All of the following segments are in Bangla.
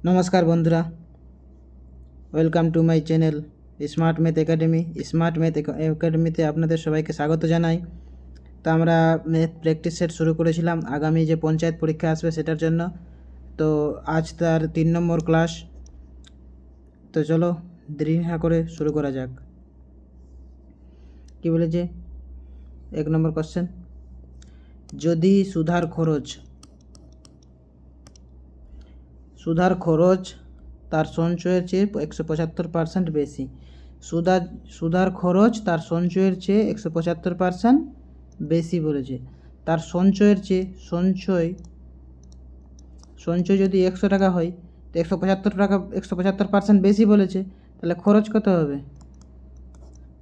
নমস্কার বন্ধুরা, welcome to my channel smart math academy. Smart math একাডেমিতে আপনাদের সবাইকে স্বাগত জানাই। তো আমরা ম্যাথ প্র্যাকটিস সেট শুরু করেছিলাম আগামী যে পঞ্চায়েত পরীক্ষা আসবে সেটার জন্য। তো আজ তার 3 নম্বর ক্লাস। তো চলো দেরি না করে শুরু করা যাক। কি বলেছে 1 নম্বর কোশ্চেন, যদি সুধার খরচ তার সঞ্চয়ের চেয়ে 175% বেশি। সুধার খরচ তার সঞ্চয়ের চেয়ে 175% বেশি বলেছে। তার সঞ্চয়ের চেয়ে সঞ্চয় যদি 100 টাকা হয় তো 175% বেশি বলেছে, তাহলে খরচ কত হবে?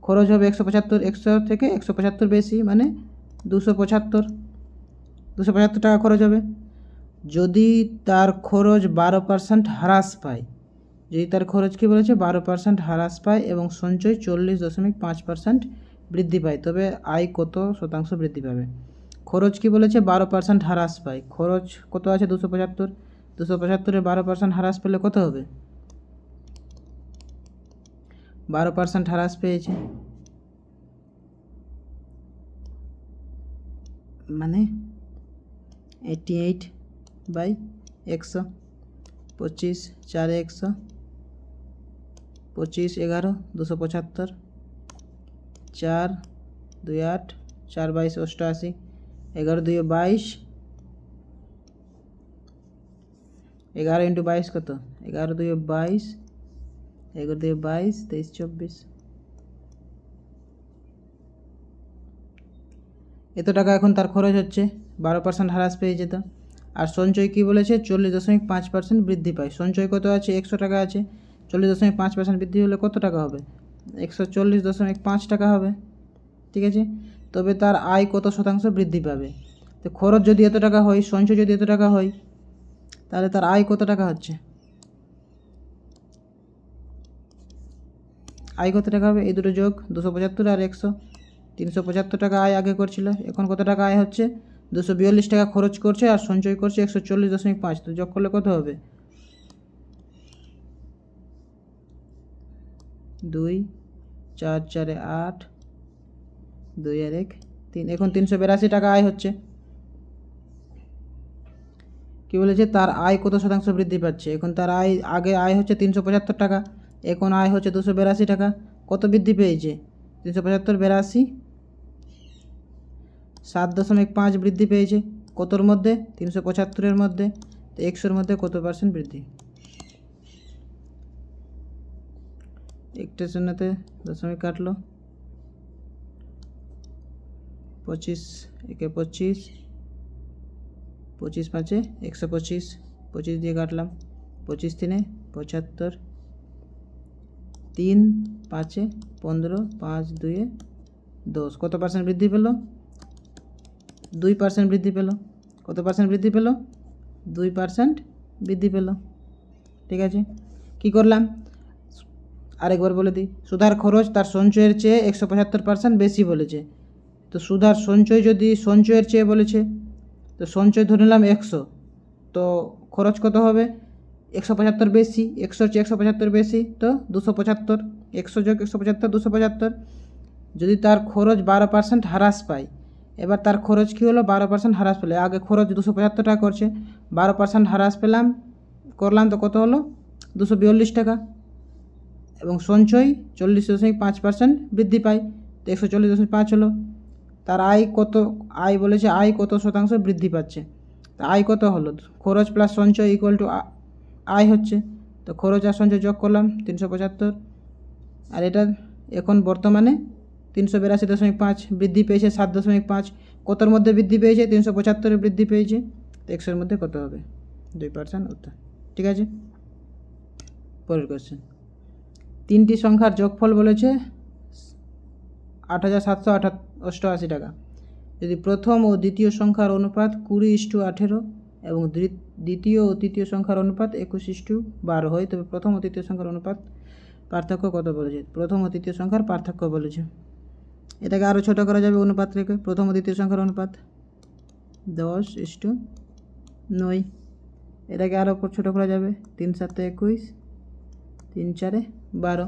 খরচ হবে 175, 100 থেকে 175 বেশি মানে 275 টাকা খরচ হবে। যদি তার খরচ 12% হ্রাস পায়, যদি তার খরচ কী বলেছে 12% হ্রাস পায় এবং সঞ্চয় 40.5% বৃদ্ধি পায়, তবে আয় কত শতাংশ বৃদ্ধি পাবে? খরচ কি বলেছে 12% হ্রাস পায়। খরচ কত আছে 275, 275-এ 12% হ্রাস পেলে কত হবে? 12% হ্রাস পেয়েছে মানে 88/100, 25 4 100, 25 11 275, 4 2 8 4 22 88, 11 2 22, 11 × 22 কত? 11 2 22, 11 2 22, 23 24। এত টাকা এখন তার খরচ হচ্ছে, 12% হ্রাস পেয়ে যেত। আর সঞ্চয় কি বলেছে 40.5% বৃদ্ধি পায়। সঞ্চয় কত আছে? 100 টাকা আছে, 40.5% বৃদ্ধি হলে কত টাকা হবে? 140.5 টাকা হবে। ঠিক আছে, তবে তার আয় কত শতাংশ বৃদ্ধি পাবে? তো খরচ যদি এত টাকা হয়, সঞ্চয় যদি এত টাকা হয়, তাহলে তার আয় কত টাকা হচ্ছে? আয় কত টাকা হবে? এই দুটো যোগ, 275 আর 100, 375 টাকা আয় আগে করছিল, এখন কত টাকা আয় হচ্ছে? 242 টাকা খরচ করছে আর সঞ্চয় করছে 140.5। তো যোগ করলে কত হবে? 2 4 4 8, 2 আর 1 3, এখন 382 টাকা আয় হচ্ছে। কি বলেছে তার আয় কত শতাংশ বৃদ্ধি পাচ্ছে? এখন তার আয়, আগে আয় হচ্ছে 375 টাকা, এখন আয় হচ্ছে 282 টাকা। কত বৃদ্ধি পেয়েছে? 375 82, 7.5 বৃদ্ধি পেয়েছে। কতর মধ্যে? 375-এর মধ্যে। তো 100-এর মধ্যে কত % বৃদ্ধি? একটা শূন্যতে দশমিক কাটলো, 25 একে 25, 25 5 125, 25 দিয়ে কাটলাম, 25 3 75, 3 5 15, 5 2 10। কত % বৃদ্ধি পেল? 2% বৃদ্ধি পেল। কত % বৃদ্ধি পেল? 2% বৃদ্ধি পেল। ঠিক আছে, কি করলাম আরেকবার বলে দিই। সুধার খরচ তার সঞ্চয়ের চেয়ে 175% বেশি বলেছে। তো সুধার সঞ্চয় যদি সঞ্চয়ের চেয়ে বলেছে, তো সঞ্চয় ধরে নিলাম 100, তো খরচ কত হবে? 175 বেশি, 100-র চেয়ে 175 বেশি, তো 275, 100 যোগ 175 275। যদি তার খরচ 12% হ্রাস পায়, এবার তার খরচ কী হলো? 12% হ্রাস পেলে, আগে খরচ 275 টাকা করছে, 12% হ্রাস করলাম, তো কত হলো? 242 টাকা। এবং সঞ্চয় 40.5% বৃদ্ধি পায়, তো 140.5 হলো। তার আয় কত? আয় বলেছে আয় কত শতাংশ বৃদ্ধি পাচ্ছে। তা আয় কত হলো? খরচ প্লাস সঞ্চয় ইকুয়াল টু আয় হচ্ছে। তো খরচ আর সঞ্চয় যোগ করলাম 375, আর এটা এখন বর্তমানে 382.5 বৃদ্ধি পেয়েছে, 7.5। কতর মধ্যে বৃদ্ধি পেয়েছে? 375-এ বৃদ্ধি পেয়েছে। তো 100-এর মধ্যে কত হবে? 2% উত্তর। ঠিক আছে, পরের কোশ্চেন, 3টি সংখ্যার যোগফল বলেছে 8788 টাকা। যদি প্রথম ও দ্বিতীয় সংখ্যার অনুপাত 20:18 এবং দ্বিতীয় ও তৃতীয় সংখ্যার অনুপাত 21:12 হয়, তবে প্রথম ও তৃতীয় সংখ্যার অনুপাত পার্থক্য কত বলেছে? প্রথম ও তৃতীয় সংখ্যার পার্থক্য বলেছে। এটাকে আরও ছোটো করা যাবে অনুপাত রেখে। প্রথম ও দ্বিতীয় সংখ্যার অনুপাত 10:9, এটাকে আরও ছোটো করা যাবে, 3 7 21, 3 4 12।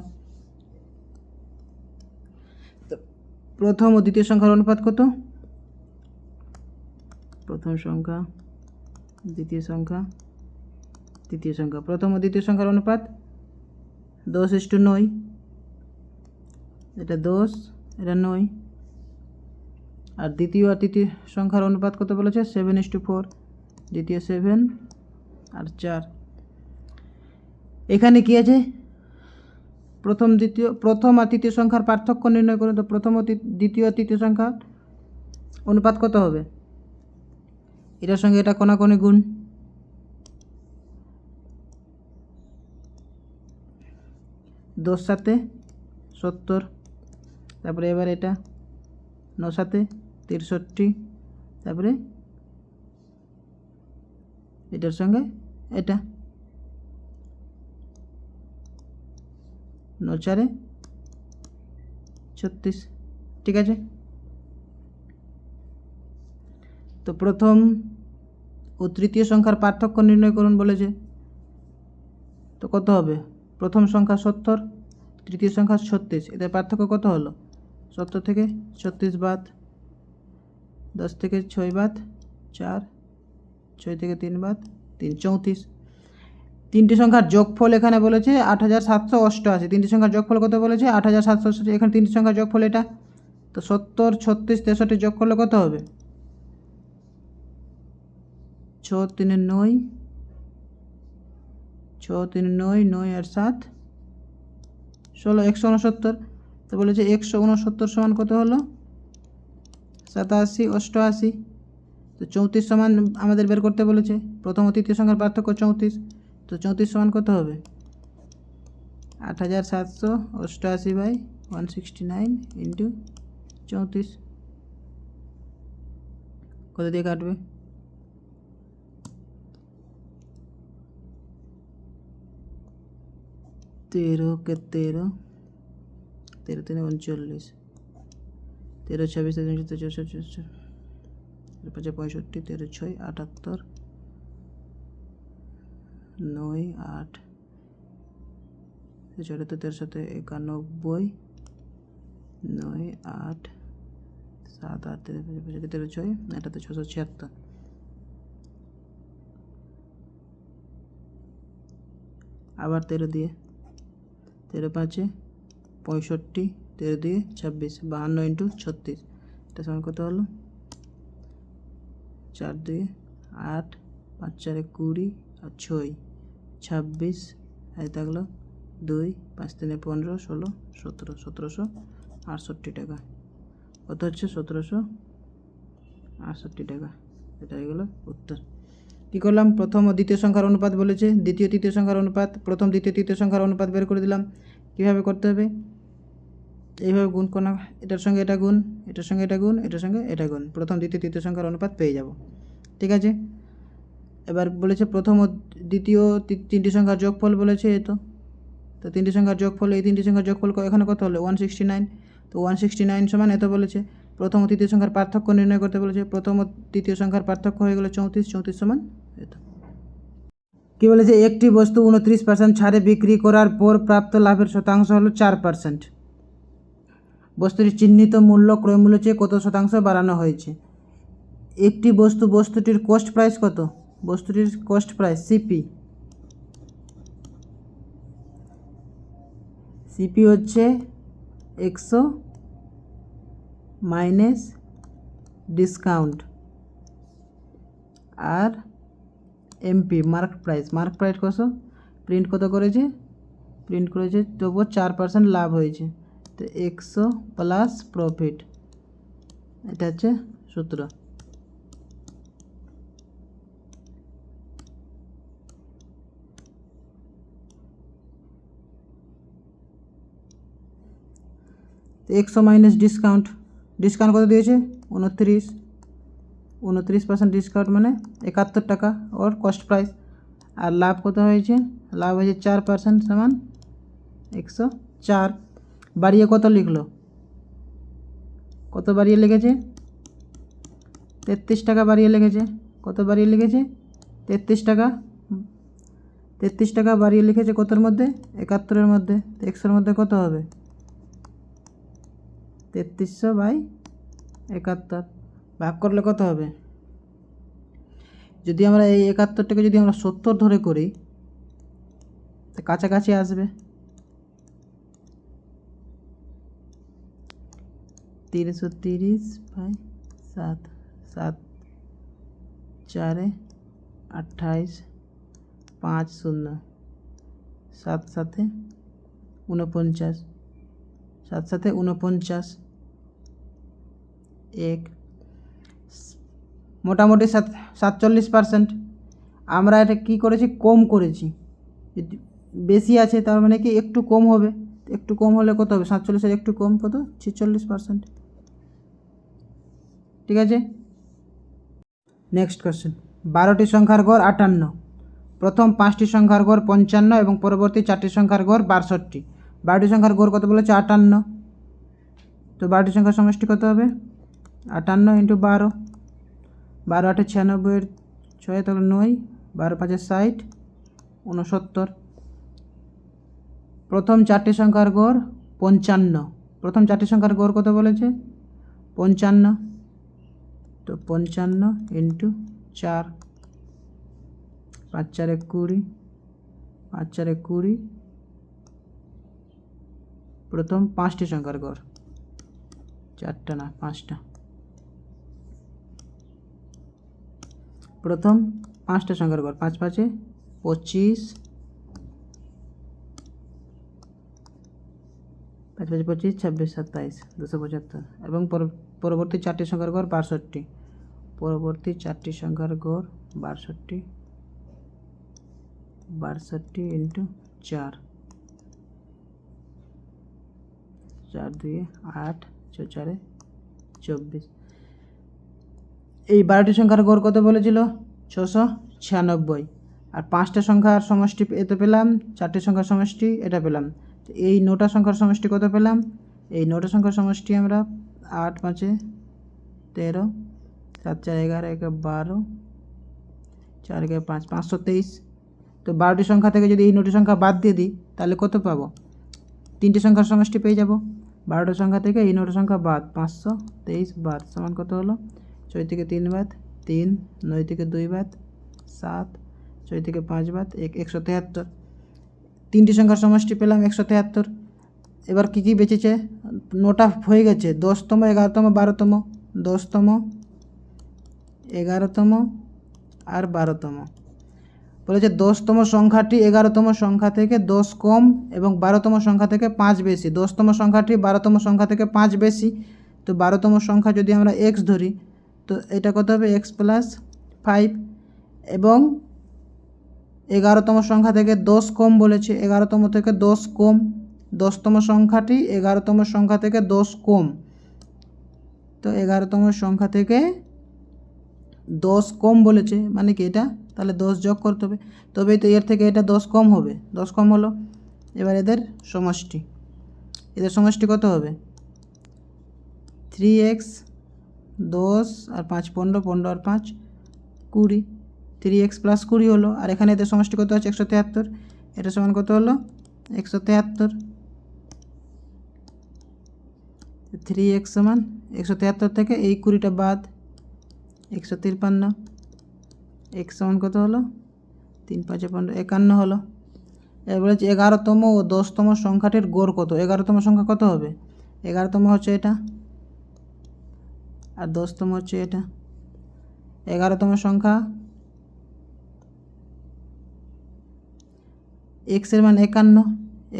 তো প্রথম ও দ্বিতীয় সংখ্যার অনুপাত কত? প্রথম সংখ্যা, দ্বিতীয় সংখ্যা, তৃতীয় সংখ্যা। প্রথম ও দ্বিতীয় সংখ্যার অনুপাত 10:9, এটা 10, এটা 9। আর দ্বিতীয় আর তৃতীয় সংখ্যার অনুপাত কত বলেছে? 7:4, দ্বিতীয় 7 আর 4। এখানে কি আছে? প্রথম আর তৃতীয় সংখ্যার পার্থক্য নির্ণয় করুন। তো প্রথম ও দ্বিতীয় আর তৃতীয় সংখ্যার অনুপাত কত হবে? এটার সঙ্গে এটা কোনাকুনি গুণ, 10 7 70। তারপরে এবার এটা 9 7 63। তারপরে এটার সঙ্গে এটা 9 4 36। ঠিক আছে। তো প্রথম ও তৃতীয় সংখ্যার পার্থক্য নির্ণয় করুন বলেছে। তো কত হবে? প্রথম সংখ্যা 70, তৃতীয় সংখ্যা 36, এদের পার্থক্য কত হলো? 70 থেকে 36 বাদ, 10 থেকে 6 বাদ 4, 6 থেকে 3 বাদ 3, 34। তিনটি সংখ্যার যোগফল এখানে বলেছে 8788। তিনটি সংখ্যার যোগফল কত বলেছে? 8788। এখানে তিনটি সংখ্যার যোগফল এটা। তো 70 36 63 যোগ করলে কত হবে? 6 3 9, 6 3 9, 9 আর 7 16, 169। তো বলেছে 169 সমান কত হলো? 87 88। তো 34 সমান আমাদের বের করতে বলেছে। প্রথম ও তৃতীয় সংখ্যার পার্থক্য 34। তো 34 সমান কত হবে? 8788/169 ইন্টু 34। কত দিয়ে কাটবে? 13 কে 13, 13 3 39, 13 26 64, 5 65, 13 6 78, 9 8, 4 13 7 91, 9 8 7 8 13 6 এটা তো 676। আবার 13 দিয়ে, 13 5 65, 13 দিয়ে 26, 52 ইন্টু 36। এটা সমান কত হলো? 4 2 8, 5 4 20 আর 6 26, এই থাকলো 2, 5 3 15 16 17, 1768 টাকা। কত হচ্ছে? 1768 টাকা। এটা হয়ে গেল উত্তর। কী করলাম? প্রথম ও দ্বিতীয় সংখ্যার অনুপাত বলেছে, দ্বিতীয় তৃতীয় সংখ্যার অনুপাত, প্রথম দ্বিতীয় তৃতীয় সংখ্যার অনুপাত বের করে দিলাম। কীভাবে করতে হবে? এইভাবে গুণ কোনা, এটার সঙ্গে এটা গুণ, এটার সঙ্গে এটা গুণ, এটার সঙ্গে এটা গুণ, প্রথম দ্বিতীয় তৃতীয় সংখ্যার অনুপাত পেয়ে যাব। ঠিক আছে। এবার বলেছে প্রথম ও দ্বিতীয় তিনটি সংখ্যার যোগফল বলেছে। তো তিনটি সংখ্যার যোগফল, এই তিনটি সংখ্যার যোগফল এখানে কত হলো? 169। তো 169 সমান এত বলেছে। প্রথম ও তৃতীয় সংখ্যার পার্থক্য নির্ণয় করতে বলেছে। প্রথম ও তৃতীয় সংখ্যার পার্থক্য হয়ে গেল 34, 34 সমান এত। কী বলেছে? একটি বস্তু 29% ছাড়ে বিক্রি করার পর প্রাপ্ত লাভের শতাংশ হলো 4%। বস্তুটির চিহ্নিত মূল্য ক্রয় মূল্য চেয়ে কত শতাংশ বাড়ানো হয়েছে? একটি বস্তুটির কস্ট প্রাইস কত? বস্তুটির কস্ট প্রাইস সিপি। সিপি হচ্ছে 100 মাইনাস ডিসকাউন্ট, আর MP mark price. Mark price কত? প্রিন্ট কত করেছে? প্রিন্ট করেছে, তবুও 4% লাভ হয়েছে। তো 100 প্লাস প্রফিট, এটা হচ্ছে সূত্র। তো 100 মাইনাস ডিসকাউন্ট, ডিসকাউন্ট কত দিয়েছে? 29, 29% ডিসকাউন্ট মানে 71 টাকা ওর কস্ট প্রাইস। আর লাভ কত হয়েছে? লাভ হয়েছে 4% সমান 104। বাড়িয়ে কত লিখলো? কত বাড়িয়ে লিখেছে? 33 টাকা বাড়িয়ে লিখেছে। কত বাড়িয়ে লিখেছে? 33 টাকা 33 টাকা বাড়িয়ে লিখেছে কতর মধ্যে? 71-এর মধ্যে। তো এক্সের মধ্যে কত হবে? 3300/71 ভাগ করলে কত হবে? যদি আমরা এই 71টাকে যদি আমরা 70 ধরে করি তো কাছাকাছি আসবে। 330/7, 7 4 28, 5 0, 7 7 49, 7 7 49, 1 মোটামুটি 47%। আমরা এটা কী করেছি? কম করেছি। যদি বেশি আছে তার মানে কি একটু কম হবে। একটু কম হলে কত হবে? 47-এর একটু কম কত? 46%। ঠিক আছে, নেক্সট কোশ্চেন। 12টি সংখ্যার গড় 58, প্রথম 5টি সংখ্যার গড় 55 এবং পরবর্তী 4টি সংখ্যার গড় 62। 12টি সংখ্যার গড় কত বলেছে? 58। তো 12টি সংখ্যার সমষ্টি কত হবে? 58 × 12, 12 8 96, 6 তাহলে 9, 12 5 60, 69। প্রথম 4টি সংখ্যার গড় 55, প্রথম 4টি সংখ্যার গড় কত বলেছে? 55। তো 55 × 4, 5 4 20, 5 4 20। প্রথম 5টি সংখ্যার গড়, 4টা না 5টা। প্রথম 5টা সংখ্যার গড় 5 5 25, 5 5 25, 26 27, 275। এবং পরবর্তী 4টি সংখ্যার গড় 62, পরবর্তী 4টি সংখ্যার গড় 62, 62 × 4, 4 2 8, 6 4 24। এই 12টি সংখ্যার গড় কত বলেছিল? 696। আর 5টা সংখ্যার সমষ্টি এতে পেলাম, 4টি সংখ্যার সমষ্টি এটা পেলাম। এই 9টা সংখ্যার সমষ্টি কত পেলাম? এই 9টা সংখ্যার সমষ্টি আমরা 8 5 13, 7 4 11, 1 12, 4 1 5, 523। তো 12টি সংখ্যা থেকে যদি এই 9টি সংখ্যা বাদ দিয়ে দিই তাহলে কত পাবো? 3টি সংখ্যার সমষ্টি পেয়ে যাব। 12টা সংখ্যা থেকে এই 9টা সংখ্যা বাদ, 523 বাদ সমান কত হলো? 6 থেকে 3 বাদ 3, 9 থেকে 2 বাদ 7, 6 থেকে 5 বাদ 173। 3টি সংখ্যার সমষ্টি পেলাম 173। এবার কী কী বেঁচেছে? 9টা হয়ে গেছে, 10তম 11তম 12তম, 10তম 11তম আর 12তম। বলেছে 10তম সংখ্যাটি 11তম সংখ্যা থেকে 10 কম এবং 12তম সংখ্যা থেকে 5 বেশি। 10তম সংখ্যাটি 12তম সংখ্যা থেকে 5 বেশি। তো 12তম সংখ্যা যদি আমরা x ধরি তো এটা কত হবে? x + 5। এবং 11তম সংখ্যা থেকে 10 কম বলেছে, 11তম থেকে 10 কম। 10তম সংখ্যাটি 11তম সংখ্যা থেকে 10 কম। তো 11তম সংখ্যা থেকে 10 কম বলেছে মানে কি এটা? তাহলে 10 যোগ করতে হবে, তবেই তো এর থেকে এটা 10 কম হবে। 10 কম হলো। এবার এদের সমষ্টি, এদের সমষ্টি কত হবে? 3x 10 আর 5 15, 15 আর 5 20, 3x + 20 হলো। আর এখানে এদের সমষ্টি কত আছে? 173। এটা সমান কত হলো? 173। 3x সমান 173 থেকে এই 20টা বাদ 153। x সমান কত হলো? 3 5 15, 51 হলো। এবার বলেছে 11তম ও 10তম সংখ্যাটির গড় কত? 11তম সংখ্যা কত হবে? 11তম হচ্ছে এটা আর 10তম হচ্ছে এটা। 11তম সংখ্যা x এর মান 51,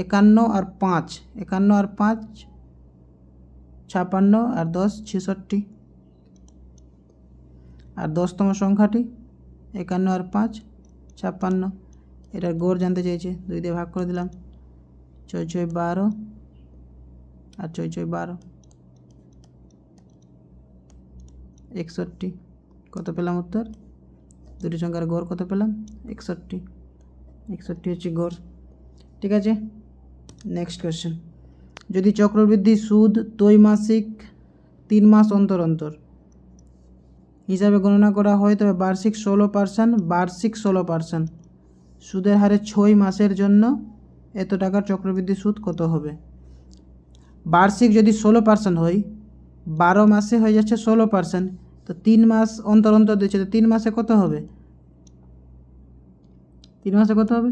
51 আর 5, 51 আর 5 56 আর 10 66। আর 10তম সংখ্যাটি 51 আর 5 56। এটার গড় জানতে চাইছে, 2 দিয়ে ভাগ করে দিলাম। 6 6 12 আর 6 6 12, 61। কত পেলাম উত্তর? দুটি সংখ্যার গড় কত পেলাম? 61। 61 হচ্ছে গড়। ঠিক আছে, নেক্সট কোয়েশ্চেন। যদি চক্রবৃদ্ধি সুদ ত্রৈমাসিক 3 মাস অন্তর অন্তর হিসাবে গণনা করা হয় তবে বার্ষিক 16%, বার্ষিক 16%। সুদের হারে 6 মাসের জন্য এত টাকার চক্রবৃদ্ধি সুদ কত হবে? বার্ষিক যদি 16% হয়, 12 মাসে হয়ে যাচ্ছে 16%, তো 3 মাস অন্তর অন্তর দিচ্ছে, তো 3 মাসে কত হবে? 3 মাসে কত হবে?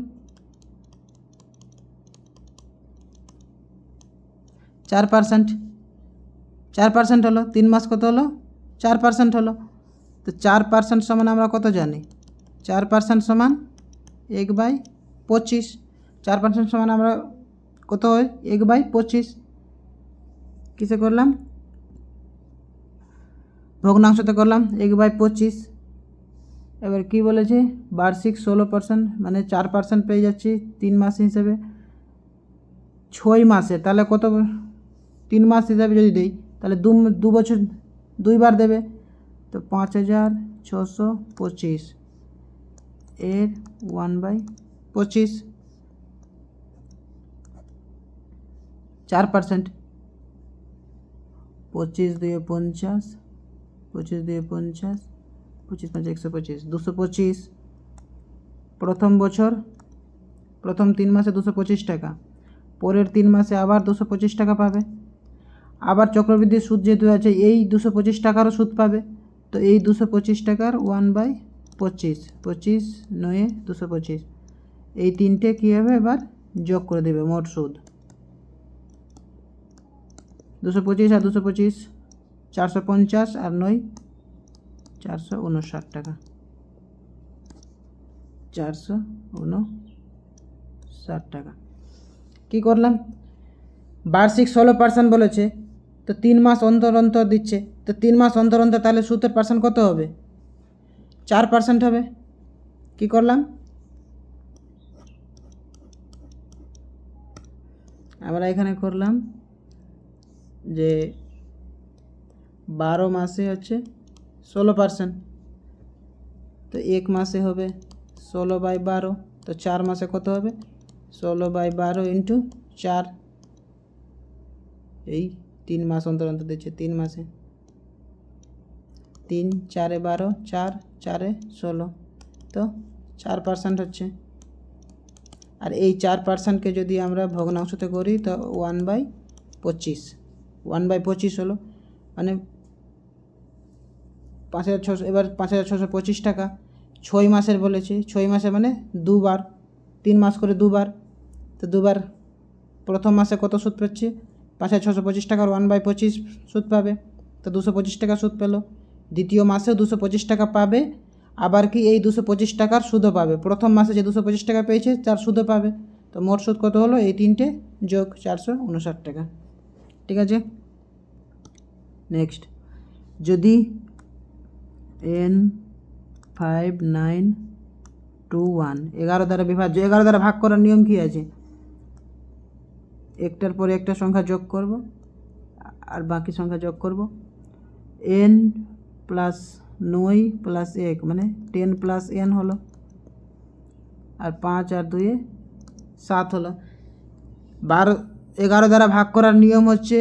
4%। 4% হলো, 3 মাস কত হলো? 4% হলো। তো 4% সমান আমরা কত জানি? 4% সমান 1/25। 4% সমান আমরা কত হয়? 1/25। কিসে করলাম? ভগ্নাংশতে করলাম 1/25। এবার কি বলেছে? বার্ষিক 16% মানে 4% পেয়ে যাচ্ছি 3 মাস হিসেবে। 6 মাসে তাহলে কত? 3 মাস হিসাবে যদি দিই তাহলে 2 বছর 2 বার দেবে, তো 5625 এর 1/25। 4%। 25 2 50, 25 2 50, 25 5 125, 225। প্রথম বছর প্রথম 3 মাসে 225 টাকা, পরের 3 মাসে আবার 225 টাকা পাবে। আবার চক্রবৃদ্ধির সুদ যেহেতু আছে, এই 225 টাকারও সুদ পাবে। তো এই 225 টাকার 1/25, 25 9 225, এই তিনটে কী হবে? এবার যোগ করে দেবে মোট সুদ। 225 আর 225 450 আর 9 459 টাকা। 459 টাকা। কী করলাম? বার্ষিক 16% বলেছে, তো 3 মাস অন্তর অন্তর দিচ্ছে, তো 3 মাস অন্তর অন্তর তাহলে সুদের পার্সেন্ট কত হবে? 4% হবে। কি করলাম? আমরা এখানে করলাম যে 12 মাসে হচ্ছে 16%, তো 1 মাসে হবে 16/12, তো 4 মাসে কত হবে? 16/12 ইন্টু 4। এই 3 মাস অন্তর অন্তর দিচ্ছে, 3 মাসে 3 4 12, 4 4 16, তো 4% হচ্ছে। আর এই 4%কে যদি আমরা ভগ্নাংশতে করি তো 1/25, 1/25 হলো, মানে 5600। এবার 5625 টাকা 6 মাসের বলেছে, 6 মাসে মানে 2 বার, 3 মাস করে 2 বার, তো 2 বার। প্রথম মাসে কত সুদ পাচ্ছে? 5625 টাকার 1/25 সুদ পাবে, তো 225 টাকা সুদ পেলো। দ্বিতীয় মাসেও 225 টাকা পাবে, আবার কি এই 225 টাকার সুদও পাবে। প্রথম মাসে যে 225 টাকা পেয়েছে তার সুদও পাবে। তো মোট সুদ কত হলো? এই তিনটে যোগ 459 টাকা। ঠিক আছে, নেক্সট। যদি N5921 11 দ্বারা বিভাজ্য, 11 দ্বারা ভাগ করার নিয়ম কি আছে? একটার পরে একটা সংখ্যা যোগ করব আর বাকি সংখ্যা যোগ করব। n প্লাস 9 প্লাস 1 মানে 10 প্লাস n হলো, আর 5 আর 2 7 হলো। 11 দ্বারা ভাগ করার নিয়ম হচ্ছে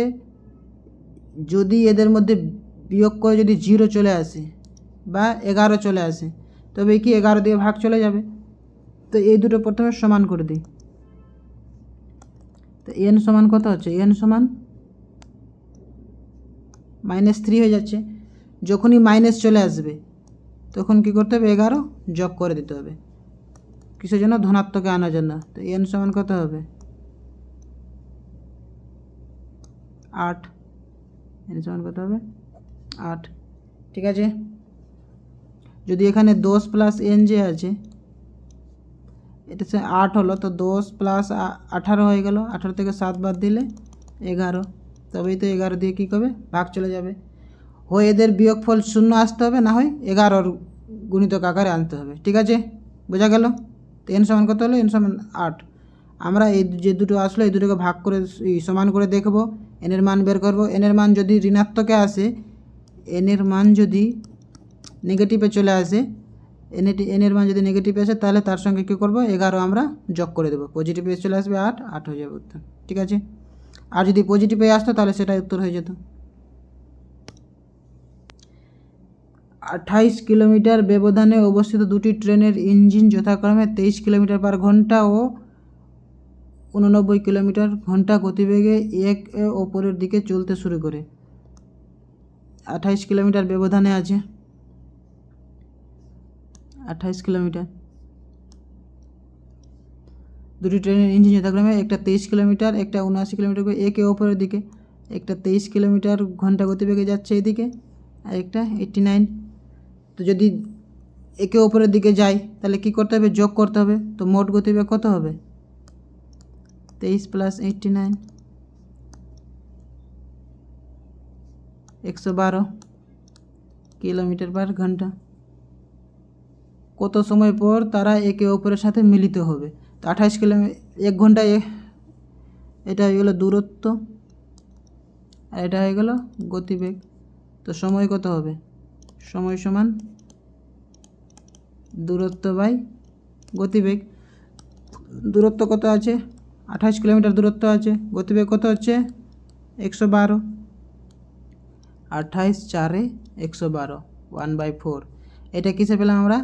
যদি এদের মধ্যে বিয়োগ করে যদি 0 চলে আসে বা 11 চলে আসে, তবে কি 11 দিয়ে ভাগ চলে যাবে। তো এই দুটো প্রথমে সমান করে দিই। তো n সমান কত হচ্ছে? n সমান -3 হয়ে যাচ্ছে। যখনই মাইনাস চলে আসবে তখন কি করতে হবে? 11 যোগ করে দিতে হবে, কিসের জন্য? ধনাত্মকে আনার জন্য। তো n সমান কত হবে? 8। n সমান কত হবে? 8। ঠিক আছে, যদি এখানে 10 প্লাস n যে আছে এটা 8 হলো, তো 10 প্লাস 18 হয়ে গেল। 18 থেকে 7 বাদ দিলে 11, তবেই তো 11 দিয়ে কী করবে? ভাগ চলে যাবে। হয় এদের বিয়োগফল 0 আসতে হবে, না হয় 11 গুণিতক আকারে আনতে হবে। ঠিক আছে, বোঝা গেল? তো n সমান কত হলো? n সমান 8। আমরা এই যে দুটো আসলো এই দুটোকে ভাগ করে সমান করে দেখব, n এর মান বের করব। n এর মান যদি ঋণাত্মকে আসে, n এর মান যদি নেগেটিভে চলে আসে, n এর মান যদি নেগেটিভে আসে তাহলে তার সঙ্গে কী করব? 11 আমরা যোগ করে দেবো। পজিটিভে চলে আসবে 8, 8 হয়ে যাবে উত্তর। ঠিক আছে, আর যদি পজিটিভে আসতো তাহলে সেটাই উত্তর হয়ে যেত। 28 কিলোমিটার ব্যবধানে অবস্থিত দুটি ট্রেনের ইঞ্জিন যথাক্রমে 23 কিলোমিটার পার ঘন্টা ও 89 কিলোমিটার ঘন্টা গতিবেগে একে অপরের দিকে চলতে শুরু করে। 28 কিলোমিটার ব্যবধানে আছে, 28 কিলোমিটার। দুটি ট্রেনের ইঞ্জিন যথাক্রমে একটা 23 কিলোমিটার, একটা 79 কিলোমিটার করে একে অপরের দিকে। একটা 23 কিলোমিটার ঘন্টা গতিবেগে যাচ্ছে এদিকে, আর একটা 89। তো যদি একে অপরের দিকে যায় তাহলে কী করতে হবে? যোগ করতে হবে। তো মোট গতিবেগ কত হবে? 23 + 89, 112 কিলোমিটার পার ঘন্টা। কত সময় পর তারা একে অপরের সাথে মিলিত হবে? তো 28 কিলোমিটার 1 ঘন্টায়, এটা হয়ে গেল দূরত্ব, আর এটা হয়ে গেল গতিবেগ। তো সময় কত হবে? সময় সমান দূরত্ব বাই গতিবেগ। দূরত্ব কত আছে? 28 কিলোমিটার দূরত্ব আছে। গতিবেগ কত হচ্ছে? 112। 28 4 112, 1/4। এটা কিসে পেলাম আমরা?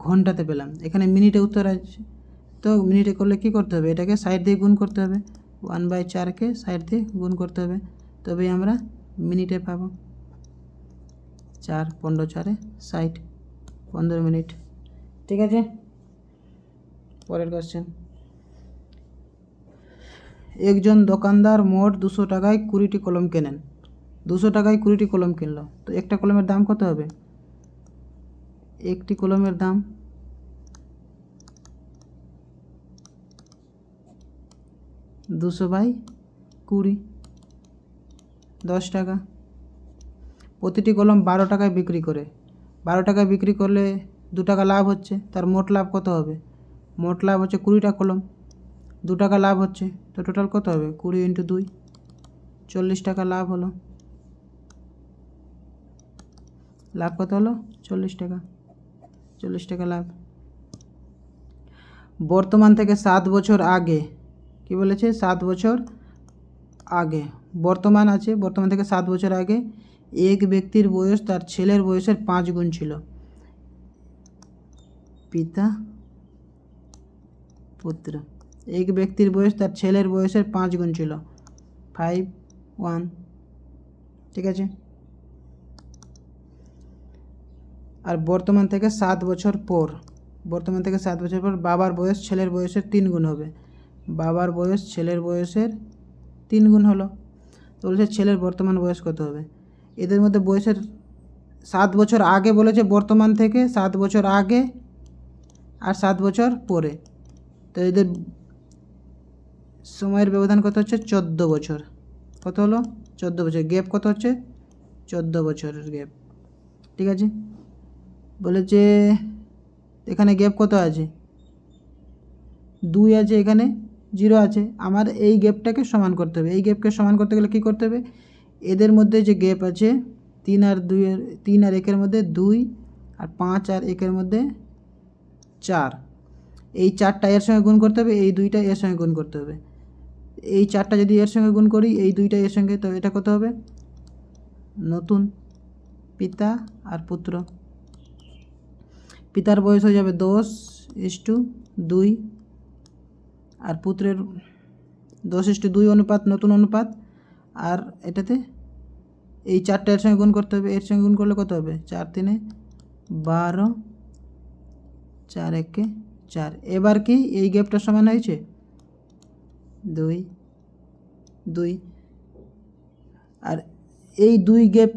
ঘন্টাতে পেলাম। এখানে মিনিটে উত্তর আছে, তো মিনিটে করলে কি করতে হবে? এটাকে সাইড দিয়ে গুণ করতে হবে। 1/4কে সাইড দিয়ে গুণ করতে হবে, তবেই আমরা মিনিটে পাবো। 4 15 4 60, 15 মিনিট। ঠিক আছে, পরের কোশ্চেন। একজন দোকানদার মোট 200 টাকায় 20টি কলম কেনেন। 200 টাকায় 20টি কলম কিনলো, তো একটা কলমের দাম কত হবে? একটি কলমের দাম 200/20, 10 টাকা। প্রতিটি কলম 12 টাকায় বিক্রি করে। 12 টাকায় বিক্রি করলে 2 টাকা লাভ হচ্ছে, তার মোট লাভ কত হবে? মোট লাভ হচ্ছে 20টা কলম, 2 টাকা লাভ হচ্ছে, তো টোটাল কত হবে? 20 × 2, 40 টাকা লাভ হলো। লাভ কত হলো? 40 টাকা, 40 টাকা লাভ। বর্তমান থেকে 7 বছর আগে, কি বলেছে? 7 বছর আগে বর্তমান আছে, বর্তমান থেকে 7 বছর আগে এক ব্যক্তির বয়স তার ছেলের বয়সের 5 গুণ ছিল। পিতা পুত্র, এক ব্যক্তির বয়স তার ছেলের বয়সের 5 গুণ ছিল, 5 1। ঠিক আছে, আর বর্তমান থেকে 7 বছর পর, বর্তমান থেকে 7 বছর পর বাবার বয়স ছেলের বয়সের 3 গুণ হবে। বাবার বয়স ছেলের বয়সের 3 গুণ হলো। তো বলছে ছেলের বর্তমান বয়স কত হবে? এদের মধ্যে বয়সের 7 বছর আগে বলেছে, বর্তমান থেকে 7 বছর আগে আর 7 বছর পরে, তো এদের সময়ের ব্যবধান কত হচ্ছে? 14 বছর। কত হলো? 14 বছর। গ্যাপ কত হচ্ছে? 14 বছরের গ্যাপ। ঠিক আছে, বলেছে এখানে গ্যাপ কত আছে? 2 আছে, এখানে 0 আছে। আমার এই গ্যাপটাকে সমান করতে হবে। এই গ্যাপকে সমান করতে গেলে কী করতে হবে? এদের মধ্যে যে গ্যাপ আছে 3 আর 1-এর মধ্যে 2, আর 5 আর 1-এর মধ্যে 4, এই 4টা এর সঙ্গে গুণ করতে হবে, এই 2টা এর সঙ্গে গুণ করতে হবে। এই 4টা যদি এর সঙ্গে গুণ করি, এই 2টা এর সঙ্গে, তো এটা কত হবে? নতুন পিতা আর পুত্র। পিতার বয়স হয়ে যাবে 10:2, আর পুত্রের 10:2 অনুপাত, নতুন অনুপাত। আর এটাতে এই 4টা এর সঙ্গে গুণ করতে হবে, এর সঙ্গে গুণ করলে কত হবে? 4 3 12, 4 1 4। এবার কি এই গ্যাপটা সমান হয়েছে? 2 2, আর এই 2 গ্যাপ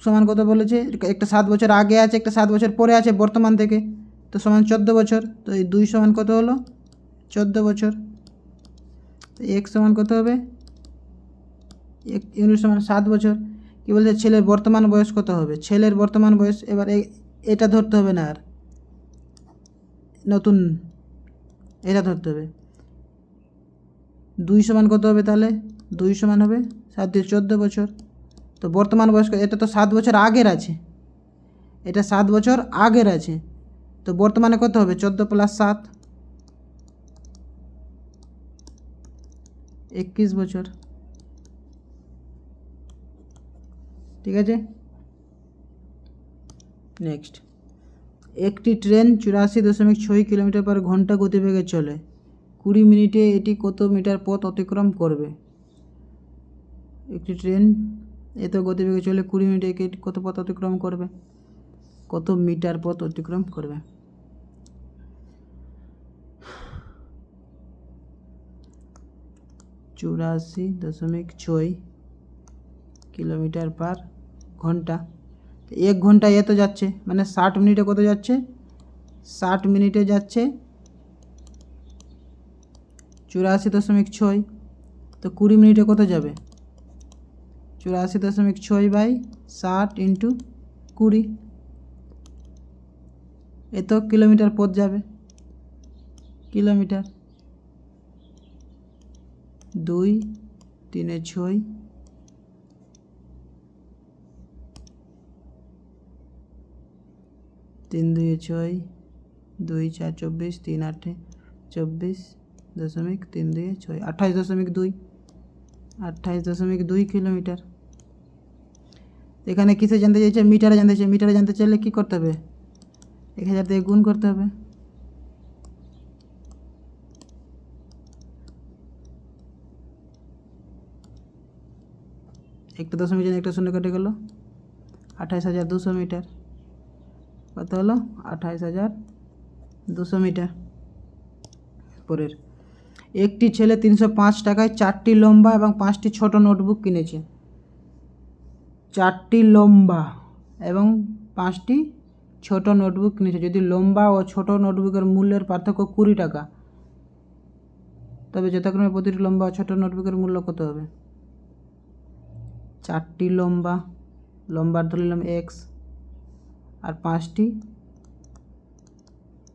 সমান কত বলেছে? একটা 7 বছর আগে আছে, একটা 7 বছর পরে আছে বর্তমান থেকে, তো সমান 14 বছর। তো এই 2 সমান কত হলো? 14 বছর। তো এক সমান কত হবে? 1 ইউনিট সমান 7 বছর। কী বলছে? ছেলের বর্তমান বয়স কত হবে? ছেলের বর্তমান বয়স, এবার এটা ধরতে হবে না, আর নতুন এটা ধরতে হবে। 2 সমান কত হবে তাহলে? 2 সমান হবে 7 দিয়ে 14 বছর। তো বর্তমান বয়স, এটা তো 7 বছর আগের আছে, এটা 7 বছর আগের আছে, তো বর্তমানে কত হবে? 14 + 7, 21 বছর। ঠিক আছে, নেক্সট, একটি ট্রেন 84.6 কিলোমিটার পার ঘন্টা গতিবেগে চলে, 20 মিনিটে এটি কত মিটার পথ অতিক্রম করবে? একটি ট্রেন এত গতিবেগে চলে 20 মিনিটে কত পথ অতিক্রম করবে, কত মিটার পথ অতিক্রম করবে? 84.6 কিলোমিটার পার ঘন্টা। 1 ঘন্টায় এত যাচ্ছে, মানে 60 মিনিটে কত যাচ্ছে? 60 মিনিটে যাচ্ছে 84.6, তো 20 মিনিটে কত যাবে? 84.6/60 ইন্টু 20, এত কিলোমিটার পথ যাবে। Kilometre 2 3 6 3 2 6 2 4 24 3 8 24.32 28.2 28.2 kilometre. এখানে কিসে জানতে চাইছে? মিটারে জানতে চাইছে। মিটারে জানতে চাইলে কী করতে হবে? 1000 দিয়ে গুণ করতে হবে। একটা দশমিক জন্য একটা শূন্য কেটে গেল, 28,200 মিটার। কত হলো? 28,200 মিটার। পরের, একটি ছেলে 305 টাকায় 4টি লম্বা এবং 5টি ছোট নোটবুক কিনেছে। 4টি লম্বা এবং 5টি ছোট নোটবুক কিনেছে। যদি লম্বা ও ছোট নোটবুকের মূল্যের পার্থক্য 20 টাকা, তবে যথাক্রমে প্রতিটি লম্বা ও ছোট নোটবুকের মূল্য কত হবে? 4টি লম্বার ধরে নিলাম এক্স, আর 5টি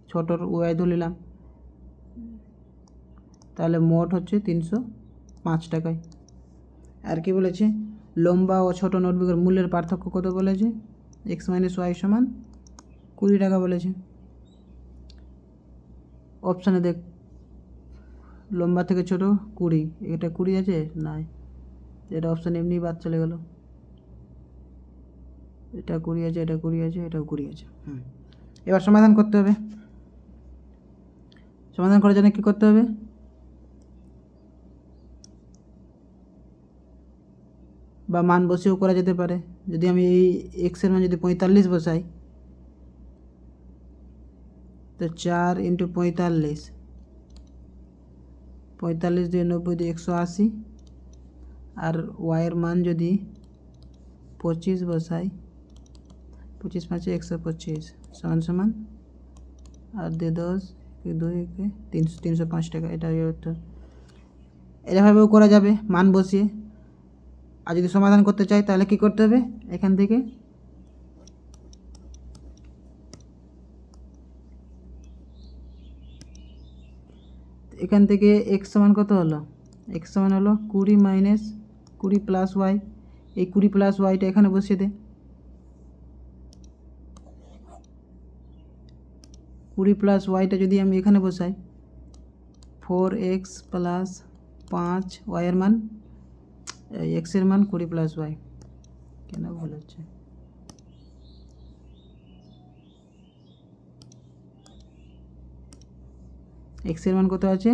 ছোটোর ওয়াই ধরে নিলাম, তাহলে মোট হচ্ছে 305 টাকায়। আর কি বলেছে? লম্বা ও ছোট নোটবুকের মূল্যের পার্থক্য কত বলেছে? এক্স মাইনাস ওয়াই সমান 20 টাকা বলেছে। অপশানে দেখ, লম্বা থেকে ছোট 20, এটা 20 আছে? নাই, এটা অপশান এমনি বাদ চলে গেল। এটা 20 আছে, এটা 20 আছে, এটাও 20 আছে। এবার সমাধান করতে হবে। সমাধান করার জন্য কী করতে হবে? বা মান বসেও করা যেতে পারে। যদি আমি এই এক্সের মান যদি 45 বসাই, তো 4 × 45, 45 দিয়ে 90 দিয়ে 180, আর ওয়াইয়ের মান যদি 25 বসাই, 25 5 125 সমান সমান, আর দিয়ে 10 2 305 টাকা। এটা উত্তর। এভাবেও করা যাবে মান বসিয়ে। আর যদি সমাধান করতে চাই তাহলে কি করতে হবে? এখান থেকে এক্স সমান কত হলো? এক্স সমান হলো 20 মাইনাস 20 প্লাস ওয়াই। এই 20 প্লাস ওয়াইটা এখানে বসিয়ে দে। 20 প্লাস ওয়াইটা যদি আমি এখানে বসাই, 4x প্লাস 5 ওয়াইয়ের মান, এক্সের মান 20 প্লাস ওয়াই, কেন ভুল হচ্ছে? এক্সের মান কত আছে?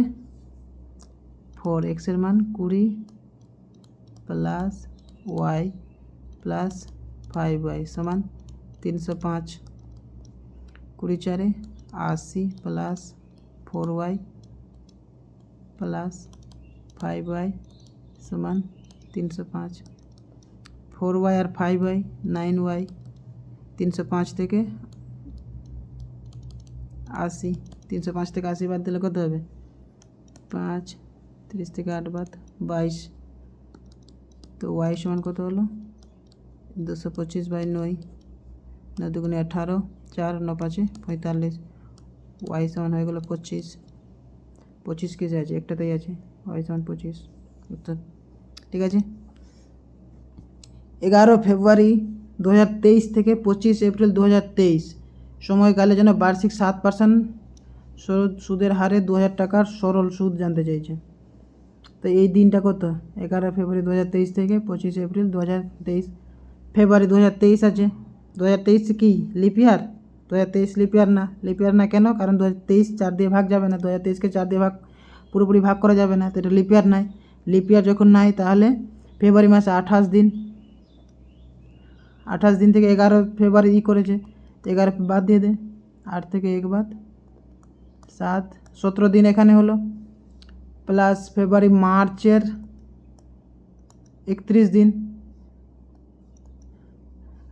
4, এক্সের মান 20 প্লাস ওয়াই প্লাস 5y সমান 305। 20 4 80 প্লাস 4y প্লাস 5y সমান 305। 4y আর 5y 9y। 305 থেকে 80, 305 থেকে 80 বাদ দিলে কত হবে? 5, 30 থেকে 8 বাদ 22। তো y সমান কত হলো? 225/9, 9 দুগুণে 18, 4 9 5 45। y সমান হয়ে গেল 25। 25 কিসে আছে? একটাতেই আছে, y সমান 25 উত্তর। ঠিক আছে। 11 ফেব্রুয়ারি 2023 থেকে 25 এপ্রিল 2023 সময়কালে যেন বার্ষিক 7% সুদের হারে 2000 টাকার সরল সুদ জানতে চাইছে। তো এই দিনটা কত? 11 ফেব্রুয়ারি 2023 থেকে 25 এপ্রিল 2023। ফেব্রুয়ারি 2023 আছে, 2023 কি লিপ ইয়ার? 2023 লিপ ইয়ার না, লিপ ইয়ার না কেন? কারণ 2023 4 দিয়ে ভাগ যাবে না, 2023কে 4 দিয়ে ভাগ পুরোপুরি ভাগ করা যাবে না, তো এটা লিপ ইয়ার নাই। লিপ ইয়ার যখন নাই তাহলে ফেব্রুয়ারি মাসে 28 দিন, 28 দিন থেকে 11 ফেব্রুয়ারি করেছে, 11 বাদ দিয়ে দে, 8 থেকে 1 বাদ 7, 17 দিন এখানে হলো, প্লাস ফেব্রুয়ারি মার্চের 31 দিন,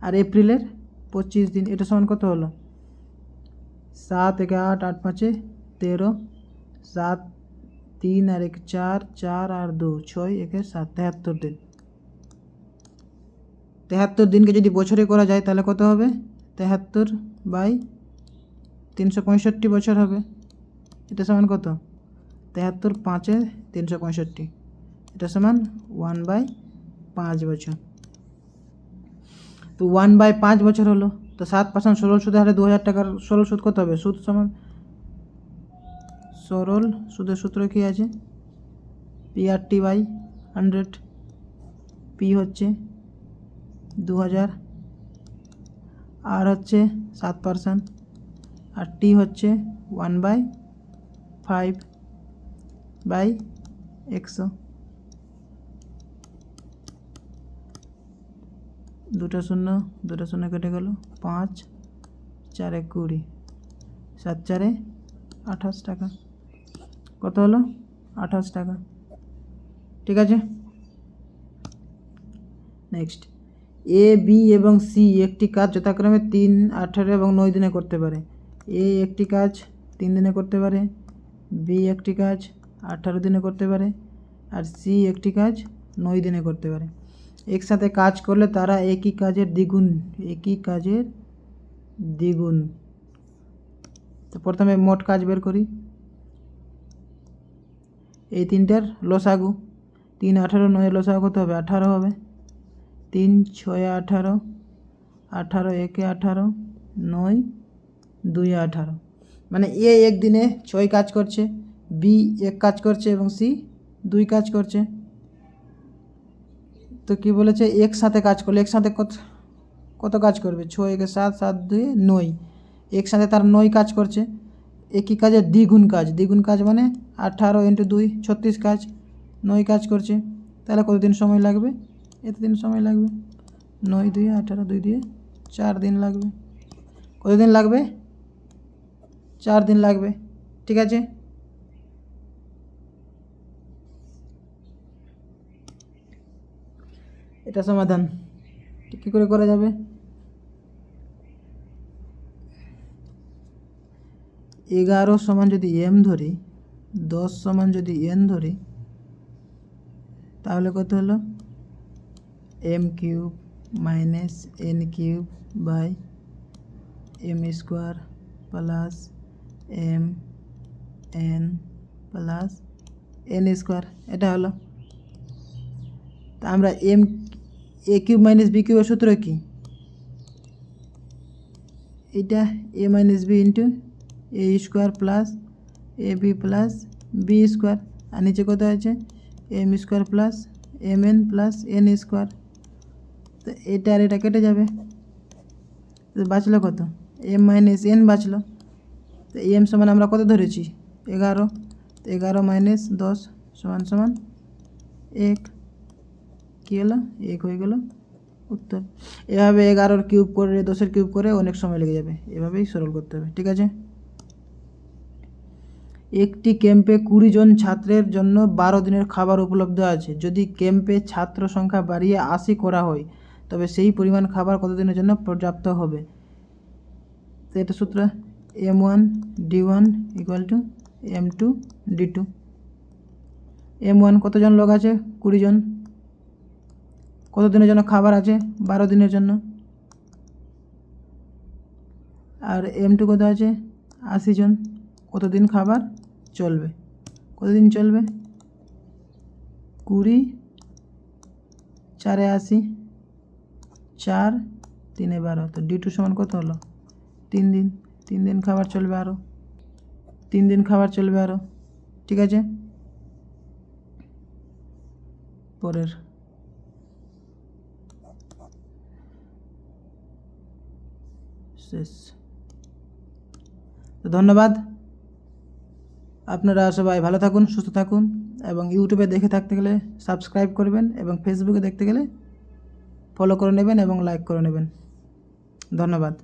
আর এপ্রিলের 25 দিন। এটা সমান কত হলো? 7 একে 8, 8 5 13, 7 3 আর 1 4, 4 আর 2 6, 1 7, 73 দিন। 73 দিনকে যদি বছরে করা যায় তাহলে কত হবে? 73/365 বছর হবে। এটা সমান কত? 73 5 365, এটা সমান 1/5 বছর। তো 1/5 বছর হলো, তো 7% সরল সুদের হারে 2000 টাকার সরল সুদ কত হবে? সুদ সমান সরল সুদের সূত্র কী আছে? PRT/100, পি হচ্ছে 2000, আর হচ্ছে 7%, আর টি হচ্ছে 1/5/100। দুটো শূন্য কেটে গেল, 5 4 20, 7 4 28 টাকা। কত হলো? 28 টাকা। ঠিক আছে, নেক্সট, এ বি এবং সি একটি কাজ যথাক্রমে 3, 18 এবং 9 দিনে করতে পারে। এ একটি কাজ 3 দিনে করতে পারে, বি একটি কাজ 18 দিনে করতে পারে, আর সি একটি কাজ 9 দিনে করতে পারে। একসাথে কাজ করলে তারা একই কাজের দ্বিগুণ। তো প্রথমে মোট কাজ বের করি। এই তিনটার লসাগু, 3 18 9 লসাগু কত হবে? 18 হবে। 3 6 18, 18 1 18, 9 2 18, মানে এ একদিনে 6 কাজ করছে, বি 1 কাজ করছে এবং সি 2 কাজ করছে। তো কি বলেছে? একসাথে কাজ করলে একসাথে কত কাজ করবে? 6 1 7, 7 2 9, একসাথে তার 9 কাজ করছে। একই কাজের দ্বিগুণ কাজ মানে 18 × 2 36 কাজ, 9 কাজ করছে। তাহলে কতদিন সময় লাগবে? এতদিন সময় লাগবে। 9 2 18, 2 দিয়ে 4 দিন লাগবে। কতদিন লাগবে? 4 দিন লাগবে। ঠিক আছে, এটা সমাধান। কী করে করা যাবে? 11 সমান যদি এম ধরি, 10 সমান যদি এন ধরি, তাহলে কত হলো? m³ - n³ by m² plus mn plus n², এটা হলো। তা আমরা a³ - b³ এর সূত্র কি? এটা a - b into a² plus ab plus b², আর নিচে কত আছে? m² plus mn plus n²। তো এটা আর এটা কেটে যাবে, তো বাঁচলো কত? m - n বাঁচলো। তো m সমান আমরা কত ধরেছি? 11, তো 11 - 10 সমান 1। কী হলো? 1 হয়ে গেল উত্তর। এভাবে 11 কিউব করে 10 কিউব করে অনেক সময় লেগে যাবে, এভাবেই সরল করতে হবে। ঠিক আছে, একটি ক্যাম্পে 20 জন ছাত্রের জন্য 12 দিনের খাবার উপলব্ধ আছে। যদি ক্যাম্পে ছাত্র সংখ্যা বাড়িয়ে 80 করা হয়, তবে সেই পরিমাণ খাবার কত দিনের জন্য পর্যাপ্ত হবে? তো এটা সূত্র m1 d1 = m2 d2। m1 কতজন লোক আছে? 20 জন। কত দিনের জন্য খাবার আছে? 12 দিনের জন্য। আর m2 কত আছে? 80 জন। কতদিন খাবার চলবে? কতদিন চলবে? 20 4 80, 4 3 12, তো d2 সমান কত হলো? 3 দিন। 3 দিন খাবার চলবে আরও, 3 দিন খাবার চলবে আরও। ঠিক আছে, পরের শেষ। তো ধন্যবাদ। আপনারা সবাই ভালো থাকুন, সুস্থ থাকুন, এবং ইউটিউবে দেখে থাকতে গেলে সাবস্ক্রাইব করবেন, এবং ফেসবুকে দেখতে গেলে ফলো করে নেবেন এবং লাইক করে নেবেন। ধন্যবাদ।